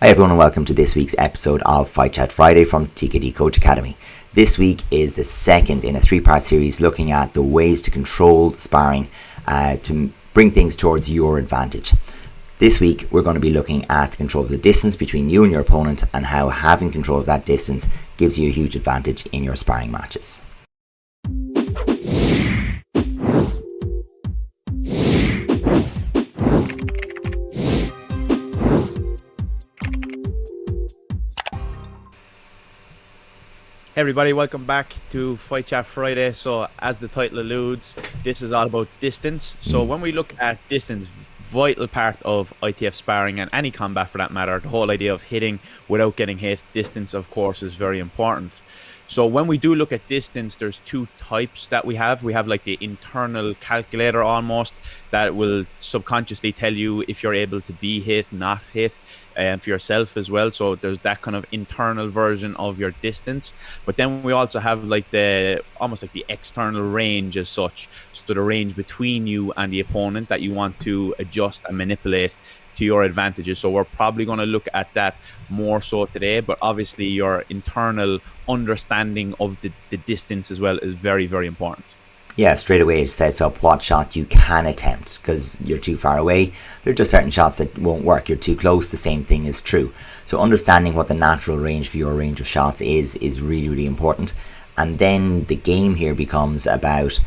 Hi everyone and welcome to this week's episode of Fight Chat Friday from TKD Coach Academy. This week is the second in a three-part series looking at the ways to control sparring to bring things towards your advantage. This week we're going to be looking at control of the distance between you and your opponent and how having control of that distance gives you a huge advantage in your sparring matches. Hey everybody, welcome back to Fight Chat Friday. So as the title alludes, this is all about distance. So when we look at distance, vital part of ITF sparring and any combat for that matter, the whole idea of hitting without getting hit, distance of course is very important. So when we do look at distance, there's two types that we have. We have like the internal calculator almost that will subconsciously tell you if you're able to be hit, not hit, and for yourself as well. So there's that kind of internal version of your distance. But then we also have like the almost like the external range as such. So the range between you and the opponent that you want to adjust and manipulate to your advantages. So we're probably going to look at that more so today, but obviously your internal understanding of the distance as well is very, very important. Yeah, straight away it sets up what shot you can attempt, because you're too far away. There are just certain shots that won't work. You're too close, the same thing is true. So understanding what the natural range for your range of shots is really, really important. And then the game here becomes about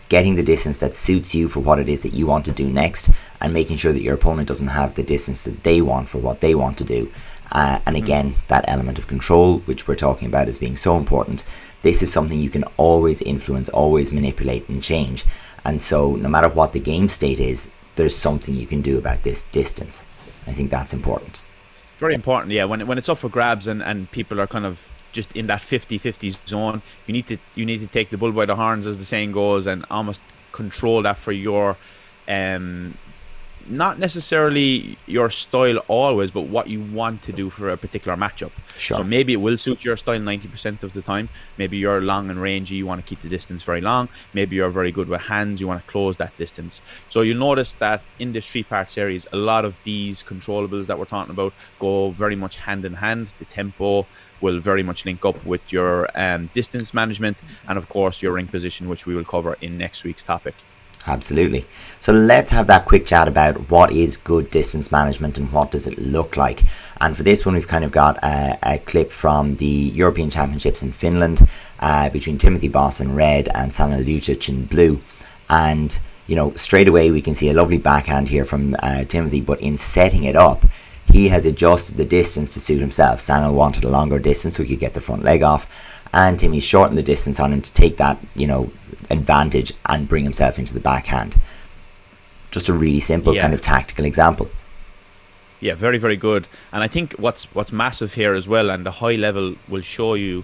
getting the distance that suits you for what it is that you want to do next, and making sure that your opponent doesn't have the distance that they want for what they want to do. And again, that element of control, which we're talking about as being so important, this is something you can always influence, always manipulate and change. And so no matter what the game state is, there's something you can do about this distance. I think that's important. Very important, yeah. When it's up for grabs and people are kind of just in that 50-50 zone, you need to take the bull by the horns, as the saying goes, and almost control that for your not necessarily your style always, but what you want to do for a particular matchup. Sure. So maybe it will suit your style 90% of the time. Maybe you're long and rangy, you want to keep the distance very long. Maybe you're very good with hands, you want to close that distance. So you'll notice that in this three-part series, a lot of these controllables that we're talking about go very much hand in hand. The tempo will very much link up with your distance management and of course your ring position, which we will cover in next week's topic. Absolutely. So let's have that quick chat about what is good distance management and what does it look like. And for this one, we've kind of got a clip from the European Championships in Finland between Timothy Boss in red and Sanel Lucic in blue. And, you know, straight away we can see a lovely backhand here from Timothy, but in setting it up, he has adjusted the distance to suit himself. Sanel wanted a longer distance so he could get the front leg off, and Timmy's shortened the distance on him to take that, you know, advantage and bring himself into the backhand. Just a really simple kind of tactical example. Yeah, very, very good. And I think what's massive here as well, and the high level will show you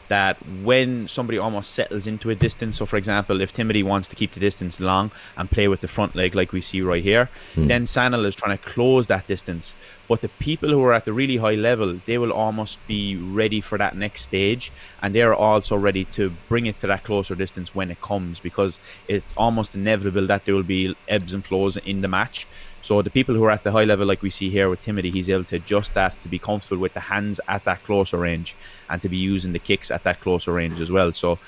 that when somebody almost settles into a distance, so for example, if Timothy wants to keep the distance long and play with the front leg like we see right here, then Sanel is trying to close that distance. But the people who are at the really high level, they will almost be ready for that next stage, and they're also ready to bring it to that closer distance when it comes, because it's almost inevitable that there will be ebbs and flows in the match. So the people who are at the high level, like we see here with Timothy, he's able to adjust that to be comfortable with the hands at that closer range and to be using the kicks at that closer range as well. So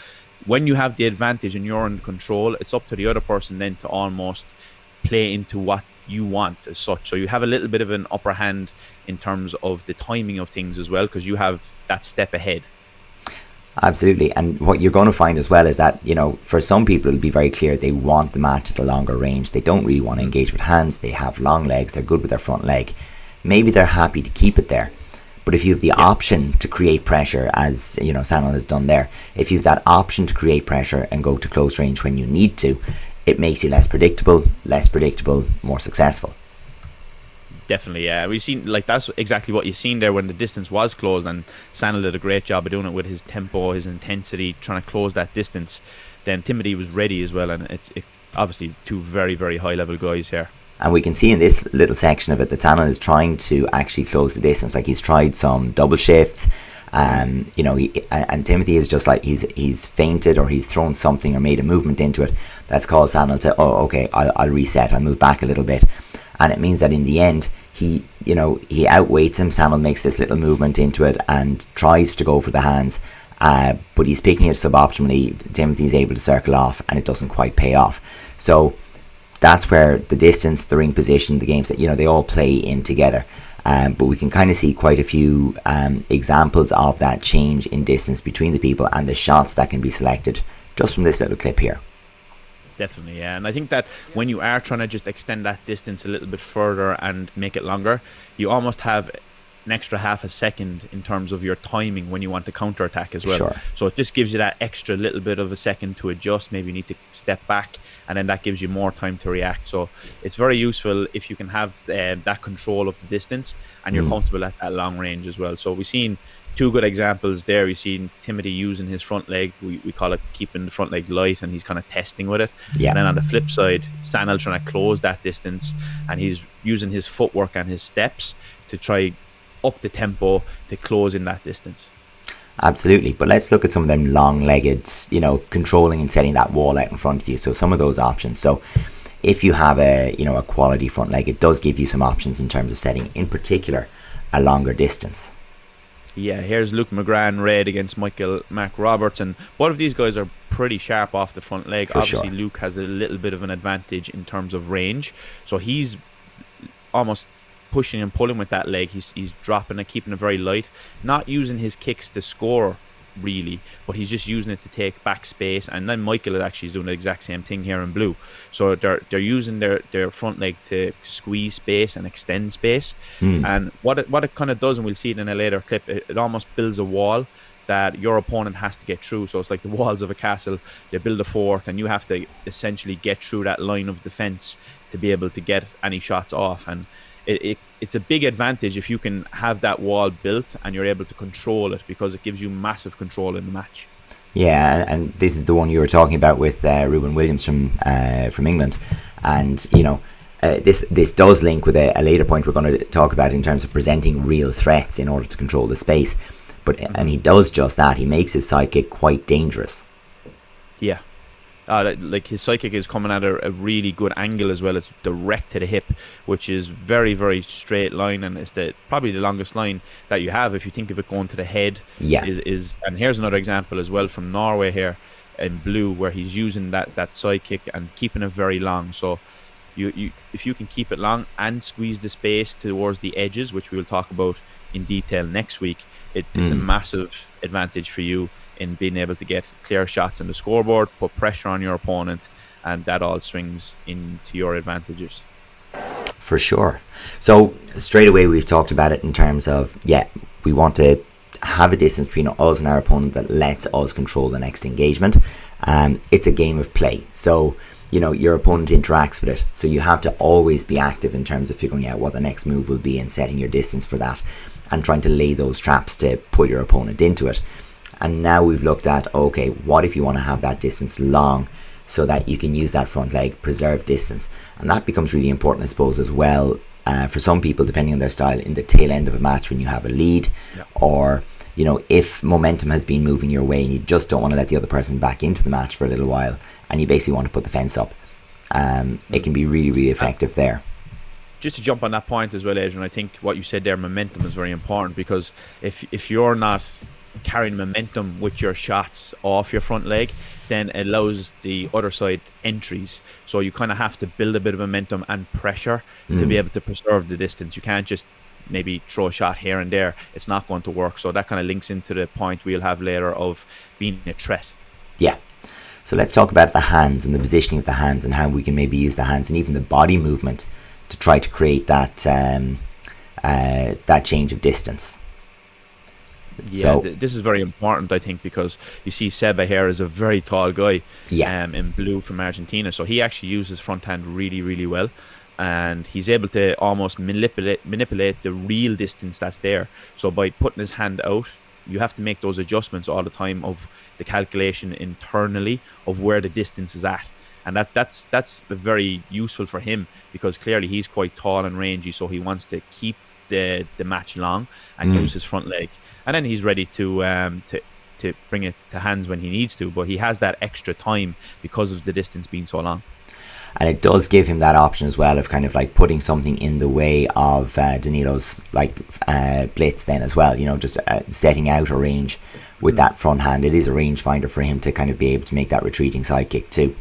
when you have the advantage and you're in control, it's up to the other person then to almost play into what you want as such. So you have a little bit of an upper hand in terms of the timing of things as well, because you have that step ahead. Absolutely. And what you're going to find as well is that, you know, for some people it'll be very clear they want the match at a longer range. They don't really want to engage with hands. They have long legs. They're good with their front leg. Maybe they're happy to keep it there. But if you have the option to create pressure, as, you know, Sanel has done there, if you have that option to create pressure and go to close range when you need to, it makes you less predictable, more successful. Definitely, yeah. We've seen, like, that's exactly what you've seen there when the distance was closed, and Sanel did a great job of doing it with his tempo, his intensity, trying to close that distance. Then Timothy was ready as well, and it obviously two very, very high level guys here. And we can see in this little section of it that Sanel is trying to actually close the distance. Like, he's tried some double shifts, you know, and Timothy is just like he's fainted or he's thrown something or made a movement into it that's caused Sanel to, oh, okay, I'll reset, I'll move back a little bit. and it means that in the end he outweights him. Samuel makes this little movement into it and tries to go for the hands, but he's picking it suboptimally. Timothy's able to circle off, and it doesn't quite pay off. So that's where the distance, the ring position, the games that they all play in together. But we can kind of see quite a few examples of that change in distance between the people and the shots that can be selected just from this little clip here. Definitely, yeah. And I think that when you are trying to just extend that distance a little bit further and make it longer, you almost have an extra half a second in terms of your timing when you want to counterattack as well. Sure. So it just gives you that extra little bit of a second to adjust. Maybe you need to step back, and then that gives you more time to react. So it's very useful if you can have that control of the distance and you're comfortable at that long range as well. So we've seen two good examples there. We've seen Timothy using his front leg. We call it keeping the front leg light, and he's kind of testing with it. Yeah. And then on the flip side, Sanel trying to close that distance, and he's using his footwork and his steps to try up the tempo to close in that distance. Absolutely. But let's look at some of them long-legged, controlling and setting that wall out in front of you. So some of those options. So if you have a quality front leg, it does give you some options in terms of setting, in particular, a longer distance. Yeah, here's Luke McGrath red against Michael Mac Roberts, and both of these guys are pretty sharp off the front leg. For Obviously, sure. Luke has a little bit of an advantage in terms of range, so he's almost pushing and pulling with that leg. He's dropping it, keeping it very light, not using his kicks to score really, but he's just using it to take back space. And then Michael actually is doing the exact same thing here in blue. So they're using their front leg to squeeze space and extend space. And what it kind of does, and we'll see it in a later clip, it almost builds a wall that your opponent has to get through. So it's like the walls of a castle. You build a fort, and you have to essentially get through that line of defense to be able to get any shots off. And it's a big advantage if you can have that wall built and you're able to control it, because it gives you massive control in the match. Yeah, and this is the one you were talking about with Ruben Williams from England, and this does link with a later point we're going to talk about in terms of presenting real threats in order to control the space. And he does just that. He makes his sidekick quite dangerous. Yeah. Like his sidekick is coming at a really good angle as well. It's direct to the hip, which is very, very straight line, and it's probably the longest line that you have if you think of it going to the head. Yeah. And here's another example as well from Norway here in blue, where he's using that sidekick and keeping it very long. So if you can keep it long and squeeze the space towards the edges, which we will talk about in detail next week, it's a massive advantage for you in being able to get clear shots on the scoreboard, put pressure on your opponent, and that all swings into your advantages. For sure. So straight away we've talked about it in terms of, we want to have a distance between us and our opponent that lets us control the next engagement. It's a game of play. So, your opponent interacts with it. So you have to always be active in terms of figuring out what the next move will be and setting your distance for that and trying to lay those traps to pull your opponent into it. And now we've looked at, okay, what if you want to have that distance long so that you can use that front leg, preserve distance? And that becomes really important, I suppose, as well, for some people, depending on their style, in the tail end of a match when you have a lead, or, if momentum has been moving your way and you just don't want to let the other person back into the match for a little while, and you basically want to put the fence up. It can be really, really effective there. Just to jump on that point as well, Adrian, I think what you said there, momentum is very important, because if you're not carrying momentum with your shots off your front leg, then it allows the other side entries. So you kind of have to build a bit of momentum and pressure to be able to preserve the distance. You can't just maybe throw a shot here and there. It's not going to work. So that kind of links into the point we'll have later of being a threat. Yeah. So let's talk about the hands and the positioning of the hands and how we can maybe use the hands and even the body movement to try to create that change of distance. Yeah, this is very important, I think, because you see Seba here is a very tall guy in blue from Argentina. So he actually uses front hand really, really well. And he's able to almost manipulate the real distance that's there. So by putting his hand out, you have to make those adjustments all the time of the calculation internally of where the distance is at. And that's very useful for him, because clearly he's quite tall and rangy, so he wants to keep the match long and use his front leg. And then he's ready to bring it to hands when he needs to, but he has that extra time because of the distance being so long. And it does give him that option as well of kind of like putting something in the way of Danilo's like blitz then as well, just setting out a range with that front hand. It is a range finder for him to kind of be able to make that retreating side kick too.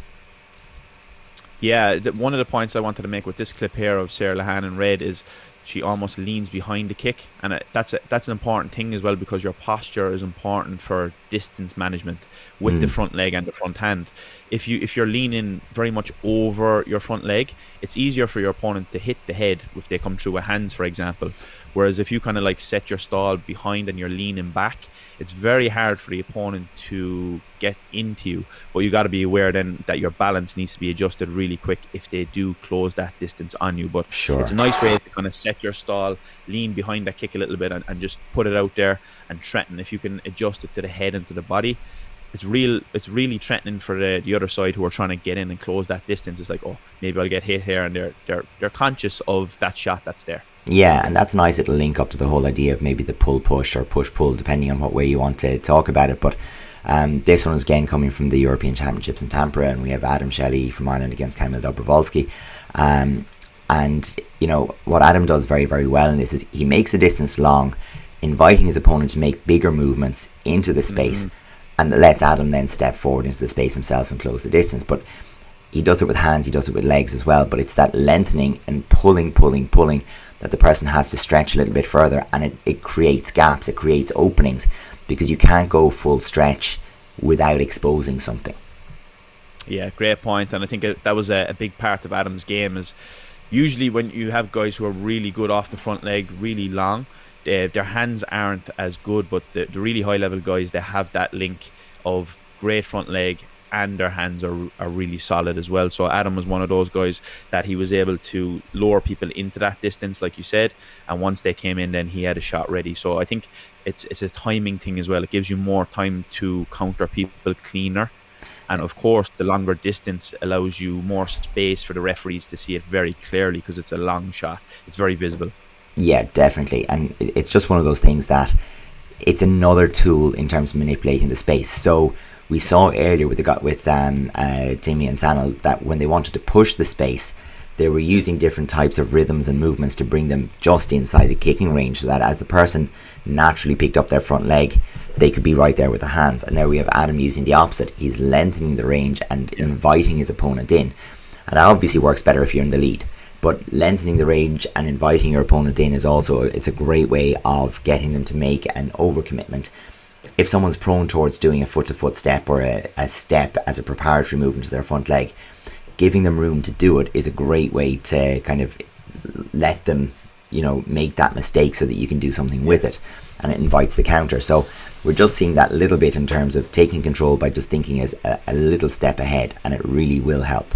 Yeah, one of the points I wanted to make with this clip here of Sarah Lahan in red is she almost leans behind the kick, and that's an important thing as well, because your posture is important for distance management with the front leg and the front hand. If you're leaning very much over your front leg, it's easier for your opponent to hit the head if they come through with hands, for example. Whereas if you kind of like set your stall behind and you're leaning back, it's very hard for the opponent to get into you. But you got to be aware then that your balance needs to be adjusted really quick if they do close that distance on you. But Sure. It's a nice way to kind of set your stall, lean behind that kick a little bit, and just put it out there and threaten. If you can adjust it to the head and to the body, it's really threatening for the other side who are trying to get in and close that distance. It's like, oh, maybe I'll get hit here, and they're conscious of that shot that's there. Yeah, and that's nice. It'll link up to the whole idea of maybe the pull-push or push-pull, depending on what way you want to talk about it. But this one is again coming from the European Championships in Tampere, and we have Adam Shelley from Ireland against Kamil Dobrovolsky. And, what Adam does very, very well in this is he makes the distance long, inviting his opponent to make bigger movements into the space, and lets Adam then step forward into the space himself and close the distance. But he does it with hands, he does it with legs as well, but it's that lengthening and pulling that the person has to stretch a little bit further, and it creates gaps, it creates openings, because you can't go full stretch without exposing something. Yeah, great point. And I think that was a big part of Adam's game. Is usually when you have guys who are really good off the front leg, really long, their hands aren't as good, but the really high level guys, they have that link of great front leg, and their hands are really solid as well. So Adam was one of those guys that he was able to lure people into that distance, like you said, and once they came in, then he had a shot ready. So I think it's a timing thing as well. It gives you more time to counter people cleaner, and of course the longer distance allows you more space for the referees to see it very clearly, because it's a long shot, it's very visible. Yeah, definitely. And it's just one of those things that it's another tool in terms of manipulating the space. So we saw earlier with Timmy and Sanal that when they wanted to push the space, they were using different types of rhythms and movements to bring them just inside the kicking range, so that as the person naturally picked up their front leg, they could be right there with the hands. And there we have Adam using the opposite. He's lengthening the range and inviting his opponent in. And that obviously works better if you're in the lead. But lengthening the range and inviting your opponent in is also, it's a great way of getting them to make an overcommitment. If someone's prone towards doing a foot-to-foot step or a step as a preparatory movement to their front leg, giving them room to do it is a great way to kind of let them, make that mistake so that you can do something with it, and it invites the counter. So we're just seeing that little bit in terms of taking control by just thinking as a little step ahead, and it really will help.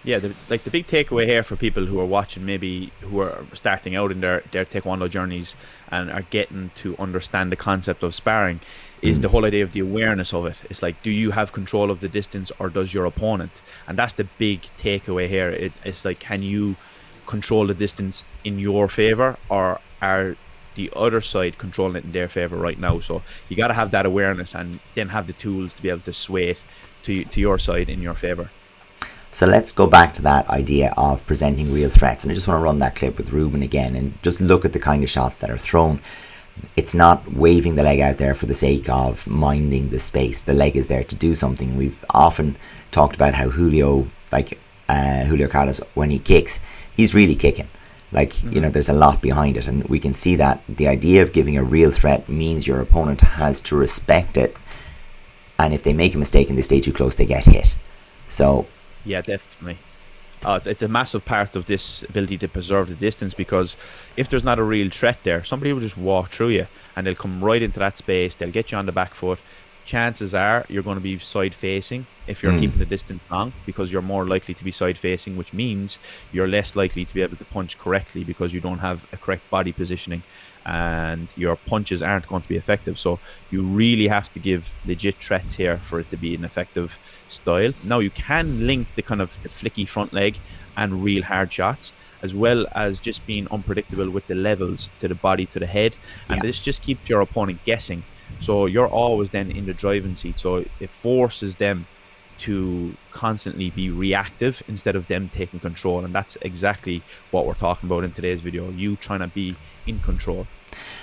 Yeah, the big takeaway here for people who are watching, maybe who are starting out in their Taekwondo journeys and are getting to understand the concept of sparring, is the whole idea of the awareness of it. It's like, do you have control of the distance, or does your opponent? And that's the big takeaway here. It's like, can you control the distance in your favor, or are the other side controlling it in their favor right now? So you got to have that awareness, and then have the tools to be able to sway it to your side in your favor. So let's go back to that idea of presenting real threats. And I just want to run that clip with Ruben again and just look at the kind of shots that are thrown. It's not waving the leg out there for the sake of minding the space. The leg is there to do something. We've often talked about how Julio Carlos, when he kicks, he's really kicking. There's a lot behind it. And we can see that the idea of giving a real threat means your opponent has to respect it. And if they make a mistake and they stay too close, they get hit. So yeah, definitely. It's a massive part of this ability to preserve the distance, because if there's not a real threat there, somebody will just walk through you and they'll come right into that space. They'll get you on the back foot. Chances are you're going to be side facing if you're keeping the distance long, because you're more likely to be side facing, which means you're less likely to be able to punch correctly because you don't have a correct body positioning, and your punches aren't going to be effective. So you really have to give legit threats here for it to be an effective style. Now you can link the kind of the flicky front leg and real hard shots, as well as just being unpredictable with the levels to the body, to the head, and this just keeps your opponent guessing. So you're always then in the driving seat, so it forces them to constantly be reactive instead of them taking control. And that's exactly what we're talking about in today's video, you trying to be in control.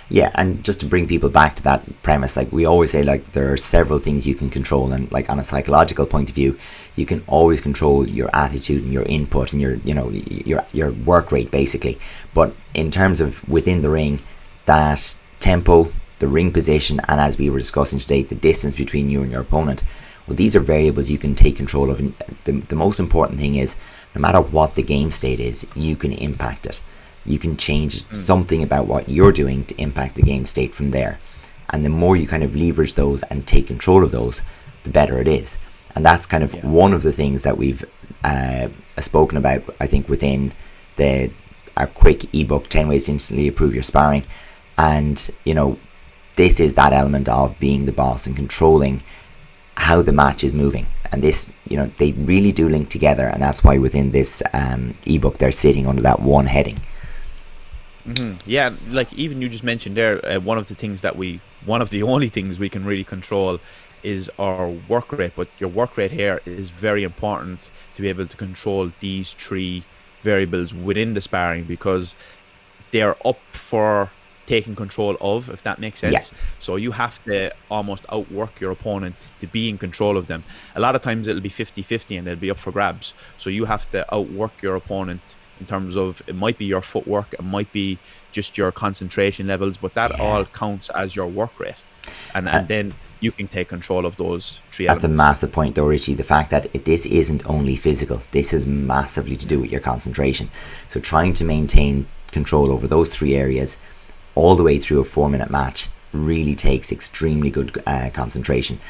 Yeah, and just to bring people back to that premise, like we always say, like there are several things you can control, and like on a psychological point of view, you can always control your attitude and your input and your work rate basically. But in terms of within the ring, that tempo, the ring position, and as we were discussing today, the distance between you and your opponent, well, these are variables you can take control of. And the most important thing is, no matter what the game state is, you can impact it. You can change something about what you're doing to impact the game state from there. And the more you kind of leverage those and take control of those, the better it is. And that's kind of one of the things that we've spoken about, I think, within our quick ebook, 10 Ways to Instantly Improve Your Sparring. And, you know, this is that element of being the boss and controlling how the match is moving. And this, you know, they really do link together. And that's why within this ebook, they're sitting under that one heading. Yeah, like even you just mentioned there, one of the only things we can really control is our work rate. But your work rate here is very important to be able to control these three variables within the sparring, because they're up for taking control of, if that makes sense. So you have to almost outwork your opponent to be in control of them. A lot of times it'll be 50-50 and they'll be up for grabs. So you have to outwork your opponent in terms of, it might be your footwork, it might be just your concentration levels, but that all counts as your work rate. And then you can take control of those three elements. That's a massive point though, Richie. The fact that this isn't only physical, this is massively to do with your concentration. So trying to maintain control over those three areas all the way through a 4-minute match really takes extremely good concentration.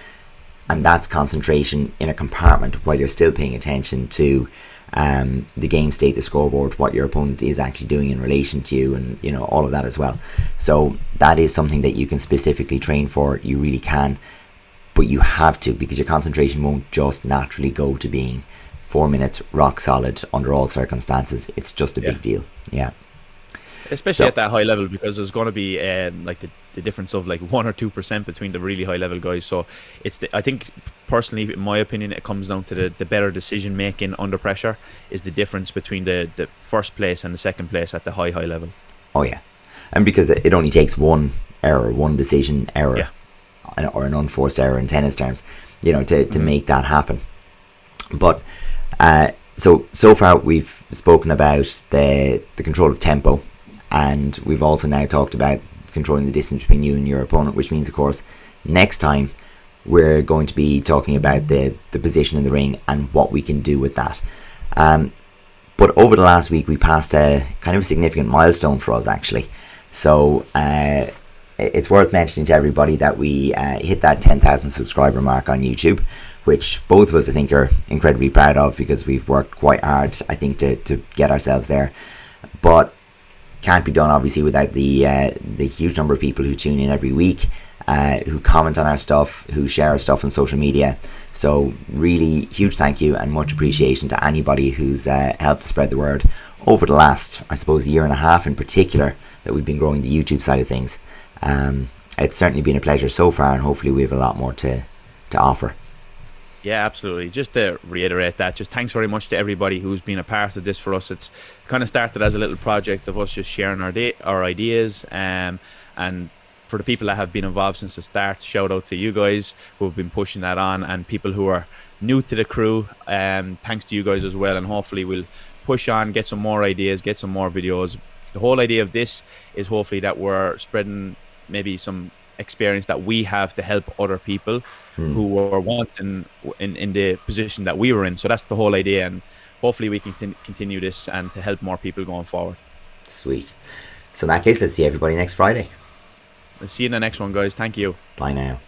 And that's concentration in a compartment while you're still paying attention to the game state, the scoreboard, what your opponent is actually doing in relation to you, and you know, all of that as well. So that is something that you can specifically train for. You really can, but you have to, because your concentration won't just naturally go to being 4 minutes rock solid under all circumstances. It's just a big deal. Especially at that high level, because there's going to be like the difference of like 1 or 2% between the really high level guys. So it's I think personally, in my opinion, it comes down to the better decision making under pressure is the difference between the first place and the second place at the high level. Oh yeah, and because it only takes one error, one decision error, or an unforced error in tennis terms, you know, to make that happen. But so far we've spoken about the control of tempo. And we've also now talked about controlling the distance between you and your opponent, which means, of course, next time we're going to be talking about the position in the ring and what we can do with that. But over the last week, we passed a kind of a significant milestone for us, actually. So it's worth mentioning to everybody that we hit that 10,000 subscriber mark on YouTube, which both of us, I think, are incredibly proud of, because we've worked quite hard, I think, to get ourselves there. But can't be done obviously without the huge number of people who tune in every week, who comment on our stuff, who share our stuff on social media. So really huge thank you and much appreciation to anybody who's helped to spread the word over the last, I suppose, year and a half in particular that we've been growing the YouTube side of things. It's certainly been a pleasure so far, and hopefully we have a lot more to offer. Yeah, absolutely. Just to reiterate that, just thanks very much to everybody who's been a part of this for us. It's kind of started as a little project of us just sharing our ideas, and for the people that have been involved since the start, shout out to you guys who have been pushing that on, and people who are new to the crew, thanks to you guys as well. And hopefully we'll push on, get some more ideas, get some more videos. The whole idea of this is hopefully that we're spreading maybe some experience that we have to help other people who were once in the position that we were in. So that's the whole idea, and hopefully we can continue this and to help more people going forward. Sweet. So in that case, let's see everybody next Friday. I'll see you in the next one, guys. Thank you. Bye now.